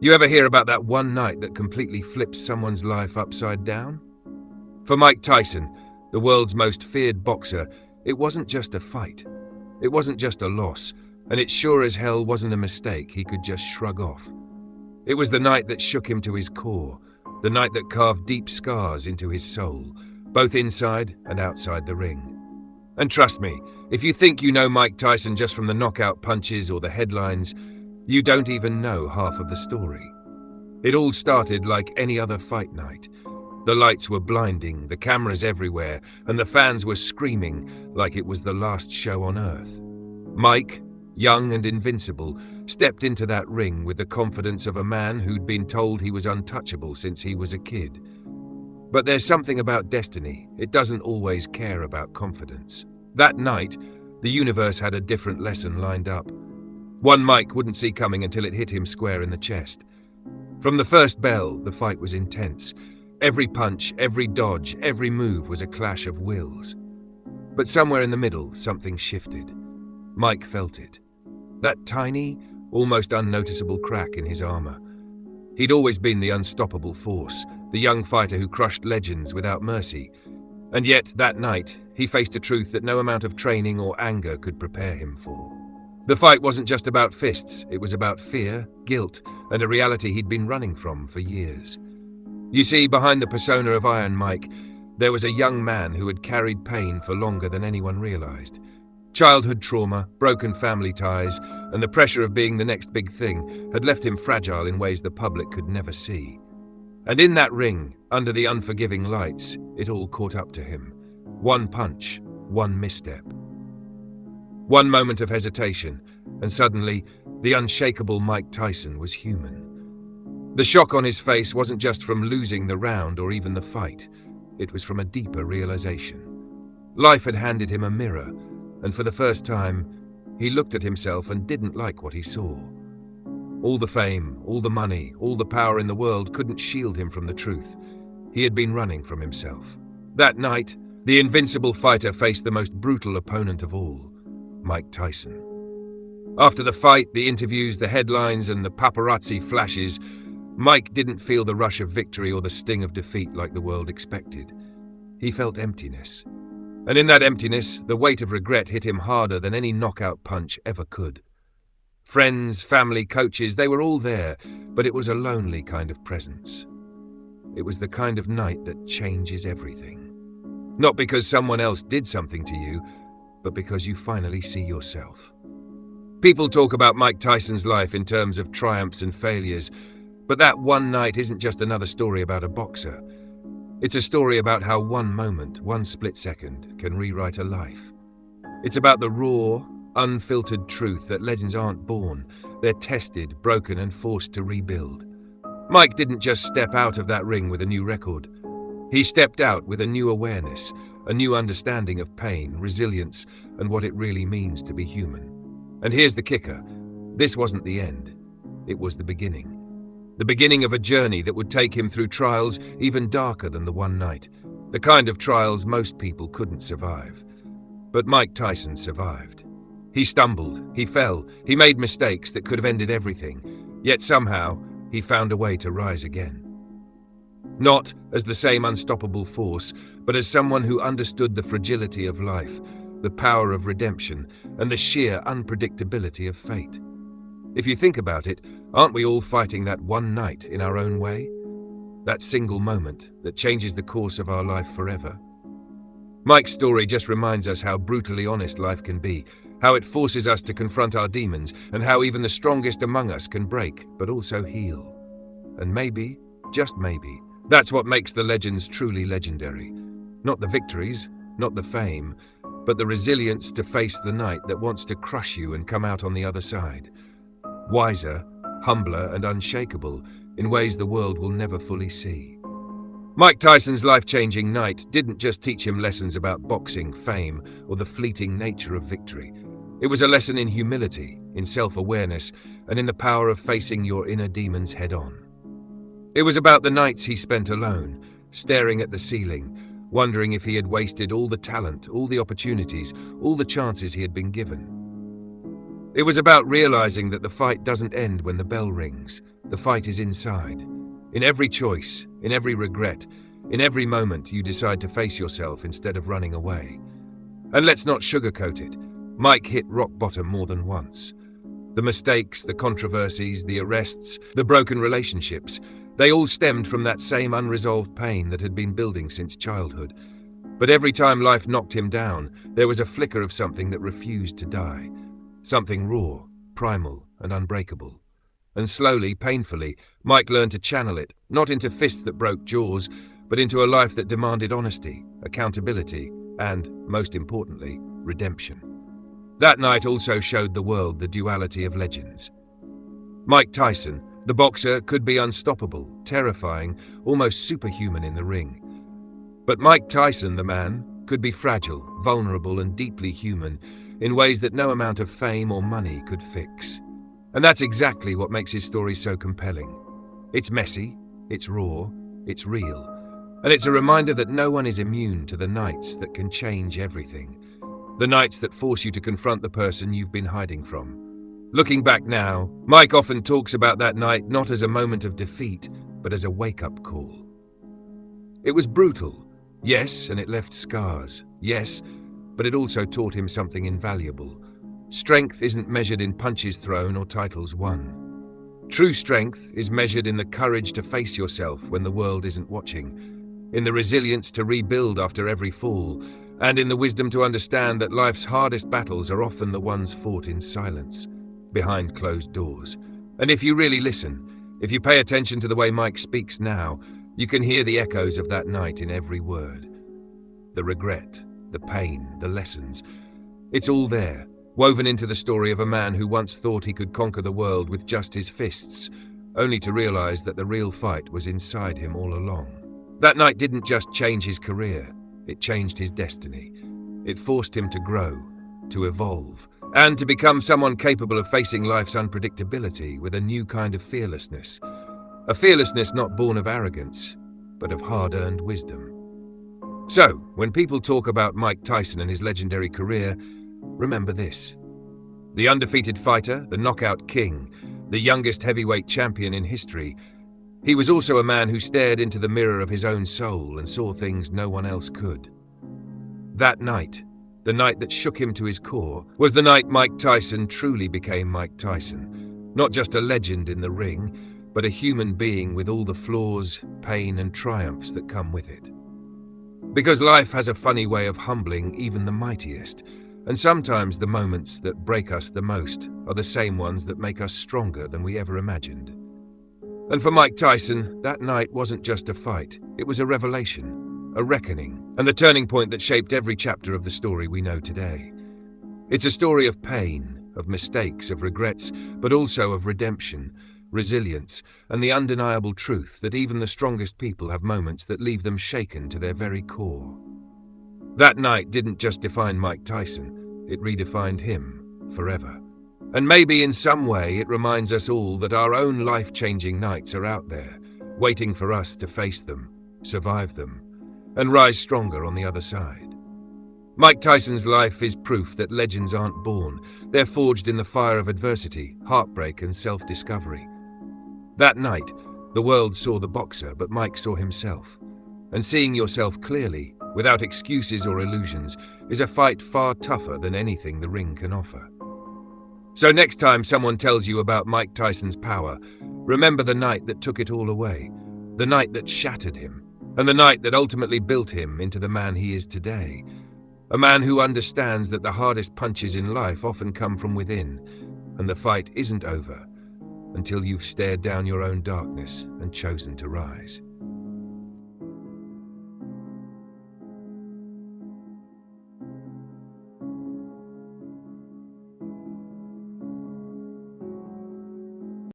You ever hear about that one night that completely flips someone's life upside down? For Mike Tyson, the world's most feared boxer, it wasn't just a fight. It wasn't just a loss, and it sure as hell wasn't a mistake he could just shrug off. It was the night that shook him to his core, the night that carved deep scars into his soul, both inside and outside the ring. And trust me, if you think you know Mike Tyson just from the knockout punches or the headlines, you don't even know half of the story. It all started like any other fight night. The lights were blinding, the cameras everywhere, and the fans were screaming like it was the last show on earth. Mike, young and invincible, stepped into that ring with the confidence of a man who'd been told he was untouchable since he was a kid. But there's something about destiny. It doesn't always care about confidence. That night, the universe had a different lesson lined up. One Mike wouldn't see coming until it hit him square in the chest. From the first bell, the fight was intense. Every punch, every dodge, every move was a clash of wills. But somewhere in the middle, something shifted. Mike felt it. That tiny, almost unnoticeable crack in his armor. He'd always been the unstoppable force, the young fighter who crushed legends without mercy. And yet, that night, he faced a truth that no amount of training or anger could prepare him for. The fight wasn't just about fists, it was about fear, guilt, and a reality he'd been running from for years. You see, behind the persona of Iron Mike, there was a young man who had carried pain for longer than anyone realized. Childhood trauma, broken family ties, and the pressure of being the next big thing had left him fragile in ways the public could never see. And in that ring, under the unforgiving lights, it all caught up to him. One punch, one misstep. One moment of hesitation, and suddenly, the unshakable Mike Tyson was human. The shock on his face wasn't just from losing the round or even the fight. It was from a deeper realization. Life had handed him a mirror, and for the first time, he looked at himself and didn't like what he saw. All the fame, all the money, all the power in the world couldn't shield him from the truth. He had been running from himself. That night, the invincible fighter faced the most brutal opponent of all, Mike Tyson. After the fight, the interviews, the headlines, and the paparazzi flashes, Mike didn't feel the rush of victory or the sting of defeat like the world expected. He felt emptiness. And in that emptiness, the weight of regret hit him harder than any knockout punch ever could. Friends, family, coaches, they were all there, but it was a lonely kind of presence. It was the kind of night that changes everything. Not because someone else did something to you, but because you finally see yourself. People talk about Mike Tyson's life in terms of triumphs and failures, but that one night isn't just another story about a boxer. It's a story about how one moment, one split second, can rewrite a life. It's about the raw, unfiltered truth that legends aren't born. They're tested, broken, and forced to rebuild. Mike didn't just step out of that ring with a new record. He stepped out with a new awareness, a new understanding of pain, resilience, and what it really means to be human. And here's the kicker. This wasn't the end. It was the beginning. The beginning of a journey that would take him through trials even darker than the one night. The kind of trials most people couldn't survive. But Mike Tyson survived. He stumbled, he fell, he made mistakes that could have ended everything. Yet somehow, he found a way to rise again. Not as the same unstoppable force, but as someone who understood the fragility of life, the power of redemption, and the sheer unpredictability of fate. If you think about it, aren't we all fighting that one night in our own way? That single moment that changes the course of our life forever? Mike's story just reminds us how brutally honest life can be, how it forces us to confront our demons, and how even the strongest among us can break, but also heal. And maybe, just maybe, that's what makes the legends truly legendary. Not the victories, not the fame, but the resilience to face the night that wants to crush you and come out on the other side. Wiser, humbler, and unshakable in ways the world will never fully see. Mike Tyson's life-changing night didn't just teach him lessons about boxing, fame, or the fleeting nature of victory. It was a lesson in humility, in self-awareness, and in the power of facing your inner demons head-on. It was about the nights he spent alone, staring at the ceiling, wondering if he had wasted all the talent, all the opportunities, all the chances he had been given. It was about realizing that the fight doesn't end when the bell rings. The fight is inside. In every choice, in every regret, in every moment you decide to face yourself instead of running away. And let's not sugarcoat it. Mike hit rock bottom more than once. The mistakes, the controversies, the arrests, the broken relationships, they all stemmed from that same unresolved pain that had been building since childhood. But every time life knocked him down, there was a flicker of something that refused to die. Something raw, primal, and unbreakable. And slowly, painfully, Mike learned to channel it, not into fists that broke jaws, but into a life that demanded honesty, accountability, and, most importantly, redemption. That night also showed the world the duality of legends. Mike Tyson, the boxer, could be unstoppable, terrifying, almost superhuman in the ring. But Mike Tyson, the man, could be fragile, vulnerable, and deeply human in ways that no amount of fame or money could fix. And that's exactly what makes his story so compelling. It's messy, it's raw, it's real, and it's a reminder that no one is immune to the nights that can change everything. The nights that force you to confront the person you've been hiding from. Looking back now, Mike often talks about that night not as a moment of defeat, but as a wake-up call. It was brutal, yes, and it left scars, yes, but it also taught him something invaluable. Strength isn't measured in punches thrown or titles won. True strength is measured in the courage to face yourself when the world isn't watching, in the resilience to rebuild after every fall, and in the wisdom to understand that life's hardest battles are often the ones fought in silence, behind closed doors. And if you really listen, if you pay attention to the way Mike speaks now, you can hear the echoes of that night in every word. The regret, the pain, the lessons. It's all there, woven into the story of a man who once thought he could conquer the world with just his fists, only to realize that the real fight was inside him all along. That night didn't just change his career, it changed his destiny. It forced him to grow, to evolve, and to become someone capable of facing life's unpredictability with a new kind of fearlessness. A fearlessness not born of arrogance, but of hard-earned wisdom. So, when people talk about Mike Tyson and his legendary career, remember this. The undefeated fighter, the knockout king, the youngest heavyweight champion in history, he was also a man who stared into the mirror of his own soul and saw things no one else could. That night, the night that shook him to his core, was the night Mike Tyson truly became Mike Tyson. Not just a legend in the ring, but a human being with all the flaws, pain, and triumphs that come with it. Because life has a funny way of humbling even the mightiest, and sometimes the moments that break us the most are the same ones that make us stronger than we ever imagined. And for Mike Tyson, that night wasn't just a fight, it was a revelation, a reckoning, and the turning point that shaped every chapter of the story we know today. It's a story of pain, of mistakes, of regrets, but also of redemption, resilience, and the undeniable truth that even the strongest people have moments that leave them shaken to their very core. That night didn't just define Mike Tyson, it redefined him forever. And maybe in some way it reminds us all that our own life-changing nights are out there, waiting for us to face them, survive them, and rise stronger on the other side. Mike Tyson's life is proof that legends aren't born, they're forged in the fire of adversity, heartbreak, and self-discovery. That night, the world saw the boxer, but Mike saw himself. And seeing yourself clearly, without excuses or illusions, is a fight far tougher than anything the ring can offer. So next time someone tells you about Mike Tyson's power, remember the night that took it all away, the night that shattered him, and the night that ultimately built him into the man he is today. A man who understands that the hardest punches in life often come from within, and the fight isn't over until you've stared down your own darkness and chosen to rise.